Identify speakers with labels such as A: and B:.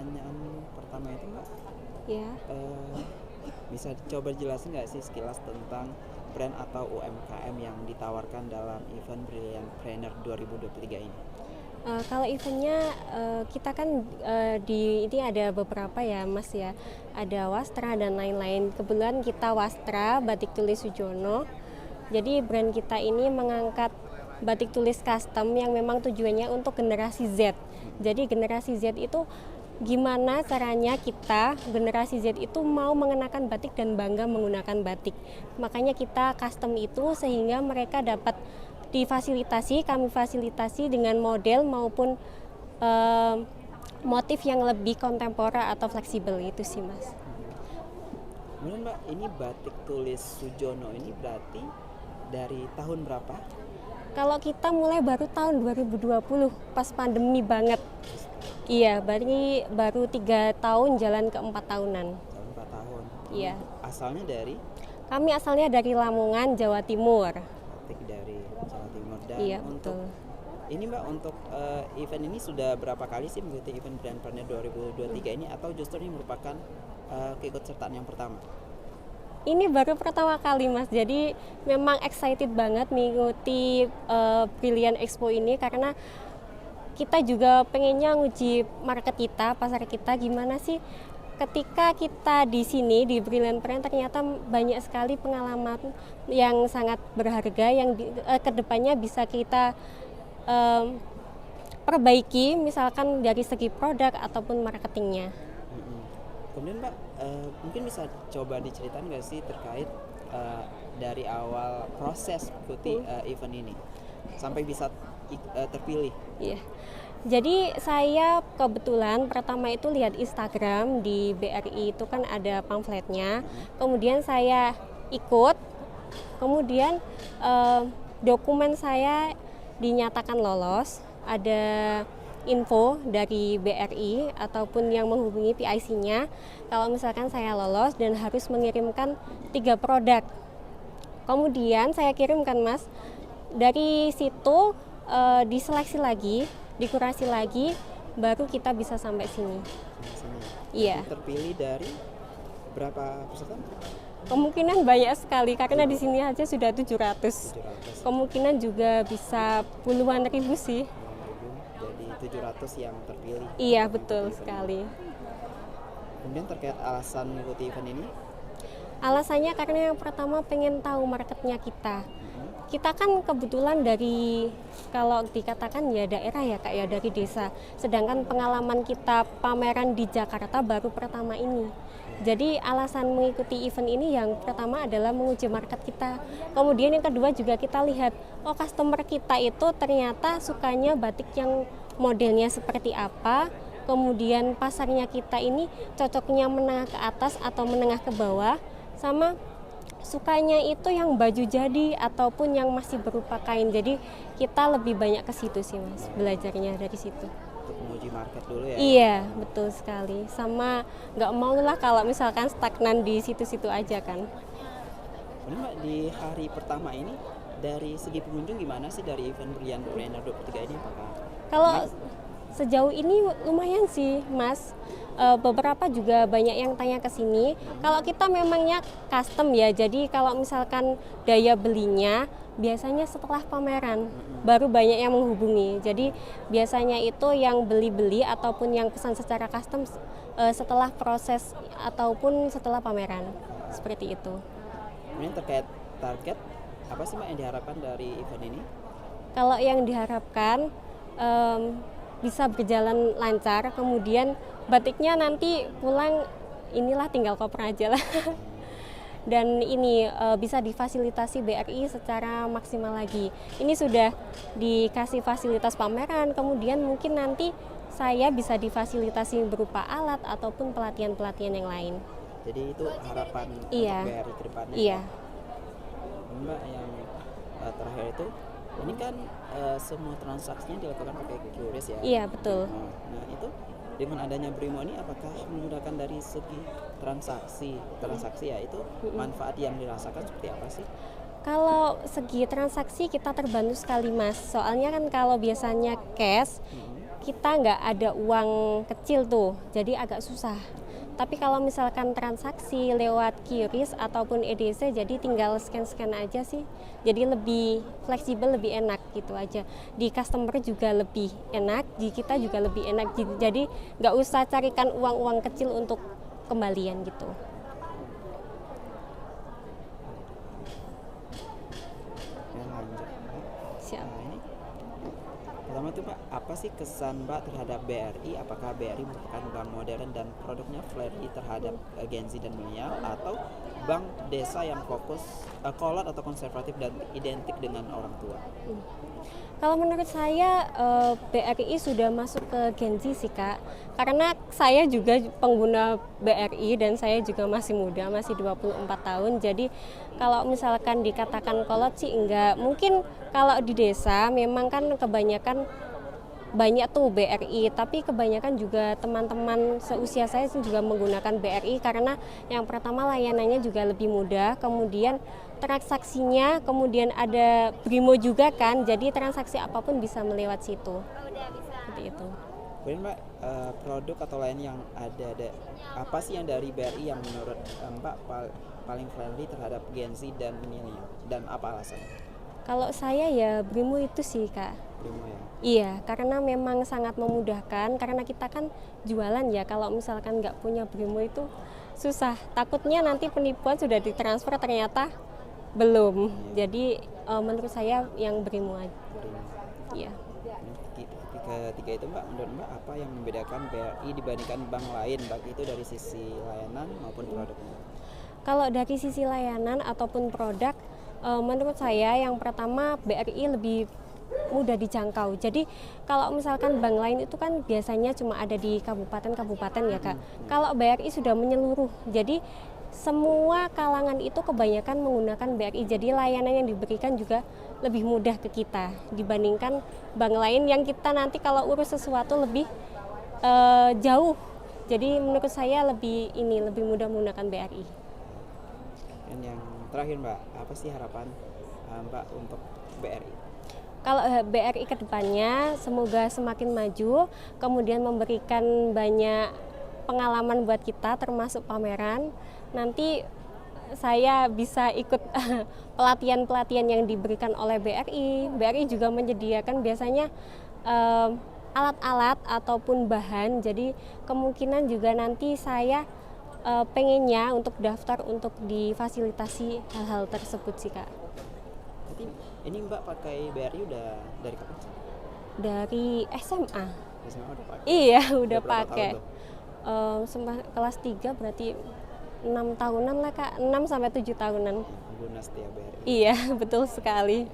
A: pertanyaan pertama itu Mbak,
B: Ya.
A: eh, bisa coba jelasin nggak sih sekilas tentang brand atau UMKM yang ditawarkan dalam event Brilliant Planner 2023 ini?
B: Kalau eventnya kita kan di ini ada beberapa ya Mas ya, ada Wastra dan lain-lain. Kebetulan kita Wastra Batik Tulis Sujono. Jadi brand kita ini mengangkat batik tulis custom yang memang tujuannya untuk generasi Z. Jadi generasi Z itu gimana caranya kita generasi Z itu mau mengenakan batik dan bangga menggunakan batik. Makanya kita custom itu sehingga mereka dapat difasilitasi, kami fasilitasi dengan model maupun motif yang lebih kontemporer atau fleksibel itu sih Mas.
A: Kemudian Mbak, ini batik tulis Sujono ini berarti dari tahun berapa?
B: Kalau kita mulai baru tahun 2020 pas pandemi banget. Iya, baru 3 tahun jalan ke 4 tahunan.
A: Tahun 4 tahun.
B: Iya.
A: Asalnya dari
B: Kami asalnya dari Lamongan, Jawa Timur.
A: batik dari Jawa Timur. Dan
B: Iya,
A: untuk
B: betul.
A: ini Mbak, untuk event ini sudah berapa kali sih mengikuti event Brand Planner 2023 ini, atau justru ini merupakan keikutsertaan yang pertama?
B: Ini baru pertama kali Mas, jadi memang excited banget mengikuti Brilliant Expo ini karena kita juga pengennya nguji market kita, pasar kita gimana sih ketika kita di sini di Brilliant Brand ternyata banyak sekali pengalaman yang sangat berharga yang kedepannya bisa kita perbaiki misalkan dari segi produk ataupun marketingnya.
A: Kemudian Mbak, mungkin bisa coba diceritakan nggak sih terkait dari awal proses ikuti event ini sampai bisa terpilih?
B: Iya. Jadi saya kebetulan pertama itu lihat Instagram di BRI itu kan ada pamfletnya. Kemudian saya ikut. Kemudian dokumen saya dinyatakan lolos. Ada info dari BRI ataupun yang menghubungi PIC-nya kalau misalkan saya lolos dan harus mengirimkan 3 produk. Kemudian saya kirimkan Mas. Dari situ diseleksi lagi, dikurasi lagi, baru kita bisa sampai sini. Iya.
A: Terpilih dari berapa peserta?
B: Kemungkinan banyak sekali karena di sini aja sudah 700. Kemungkinan juga bisa puluhan ribu sih.
A: Jadi 700 yang terpilih.
B: Iya, betul sekali.
A: Kemudian terkait alasan mengikuti event ini?
B: Alasannya karena yang pertama pengen tahu marketnya kita. Kita kan kebetulan dari, kalau dikatakan ya daerah ya Kak ya, dari desa. Sedangkan pengalaman kita pameran di Jakarta baru pertama ini. Jadi alasan mengikuti event ini yang pertama adalah menguji market kita. Kemudian yang kedua juga kita lihat, oh customer kita itu ternyata sukanya batik yang modelnya seperti apa. Kemudian pasarnya kita ini cocoknya menengah ke atas atau menengah ke bawah. Sama sukanya itu yang baju jadi ataupun yang masih berupa kain. Jadi kita lebih banyak ke situ sih Mas, belajarnya dari situ.
A: Untuk menguji market dulu ya?
B: Iya, betul sekali. Sama nggak mau lah kalau misalkan stagnan di situ-situ aja kan.
A: Ini Mbak, di hari pertama ini dari segi pengunjung gimana sih dari event Brilliant Planner 23 ini? Apakah
B: Kalau sejauh ini lumayan sih Mas. Beberapa juga banyak yang tanya ke sini. Kalau kita memangnya custom ya, jadi kalau misalkan daya belinya biasanya setelah pameran baru banyak yang menghubungi. Jadi biasanya itu yang beli-beli ataupun yang pesan secara custom setelah proses ataupun setelah pameran, seperti itu.
A: Kemudian terkait target, apa sih Mbak yang diharapkan dari event ini?
B: Kalau yang diharapkan bisa berjalan lancar, kemudian batiknya nanti pulang inilah tinggal koper aja lah. Dan ini bisa difasilitasi BRI secara maksimal lagi. Ini sudah dikasih fasilitas pameran, kemudian mungkin nanti saya bisa difasilitasi berupa alat ataupun pelatihan-pelatihan yang lain.
A: Jadi itu harapan
B: Iya.
A: untuk BRI ke depannya?
B: Iya.
A: Mbak, yang terakhir itu, ini kan semua transaksinya dilakukan pakai QRIS ya?
B: Iya, betul.
A: Nah itu dengan adanya Brimo ini apakah memudahkan dari segi transaksi ya, itu manfaat yang dirasakan seperti apa sih?
B: Kalau segi transaksi kita terbantu sekali Mas. Soalnya kan kalau biasanya cash kita nggak ada uang kecil tuh, jadi agak susah. Tapi kalau misalkan transaksi lewat QRIS ataupun EDC, jadi tinggal scan-scan aja sih. Jadi lebih fleksibel, lebih enak gitu aja. Di customer juga lebih enak, di kita juga lebih enak. Jadi nggak usah carikan uang-uang kecil untuk kembalian gitu.
A: Ya, lanjut.
B: Siap.
A: Nah, ini pertama tuh Mbak, apa sih kesan Mbak terhadap BRI? Apakah BRI merupakan bank modern dan produknya friendly terhadap Gen Z dan milenial, atau bank desa yang fokus kolot atau konservatif dan identik dengan orang tua?
B: Kalau menurut saya BRI sudah masuk ke Gen Z sih Kak, karena saya juga pengguna BRI dan saya juga masih muda, masih 24 tahun. Jadi kalau misalkan dikatakan kolot sih enggak. Mungkin kalau di desa memang kan kebanyakan banyak tuh BRI, tapi kebanyakan juga teman-teman seusia saya juga menggunakan BRI karena yang pertama layanannya juga lebih mudah, kemudian transaksinya, kemudian ada Brimo juga kan, jadi transaksi apapun bisa melewat situ. Seperti itu.
A: Kemudian Mbak, produk atau lain yang ada apa sih yang dari BRI yang menurut Mbak paling friendly terhadap Gen Z dan milenial, dan apa alasannya?
B: Kalau saya ya Brimo itu sih Kak.
A: Brimo ya.
B: Iya, karena memang sangat memudahkan, karena kita kan jualan ya, kalau misalkan nggak punya Brimo itu susah. Takutnya nanti penipuan sudah ditransfer ternyata belum. Jadi menurut saya yang Brimo aja.
A: Brimo.
B: Iya.
A: Ketiga itu Mbak, menurut Mbak apa yang membedakan BRI dibandingkan bank lain, baik itu dari sisi layanan maupun produknya?
B: Kalau dari sisi layanan ataupun produk, menurut saya yang pertama BRI lebih mudah dijangkau. Jadi kalau misalkan bank lain itu kan biasanya cuma ada di kabupaten-kabupaten ya Kak. Kalau BRI sudah menyeluruh. Jadi semua kalangan itu kebanyakan menggunakan BRI. Jadi layanan yang diberikan juga lebih mudah ke kita dibandingkan bank lain yang kita nanti kalau urus sesuatu lebih jauh. Jadi menurut saya lebih mudah menggunakan BRI.
A: Dan yang terakhir Mbak, apa sih harapan Mbak untuk BRI?
B: Kalau BRI ke depannya semoga semakin maju, kemudian memberikan banyak pengalaman buat kita termasuk pameran. Nanti saya bisa ikut pelatihan-pelatihan yang diberikan oleh BRI. BRI juga menyediakan biasanya alat-alat ataupun bahan. Jadi kemungkinan juga nanti saya pengennya untuk daftar untuk difasilitasi hal-hal tersebut sih Kak.
A: Jadi ini Mbak pakai BRI udah dari kapan sih?
B: Dari SMA.
A: SMA udah pakai?
B: Iya, udah
A: berapa
B: pakai. Kelas 3 berarti 6 tahunan lah Kak, 6 sampai 7 tahunan.
A: Pengguna setia BRI.
B: Iya, betul sekali.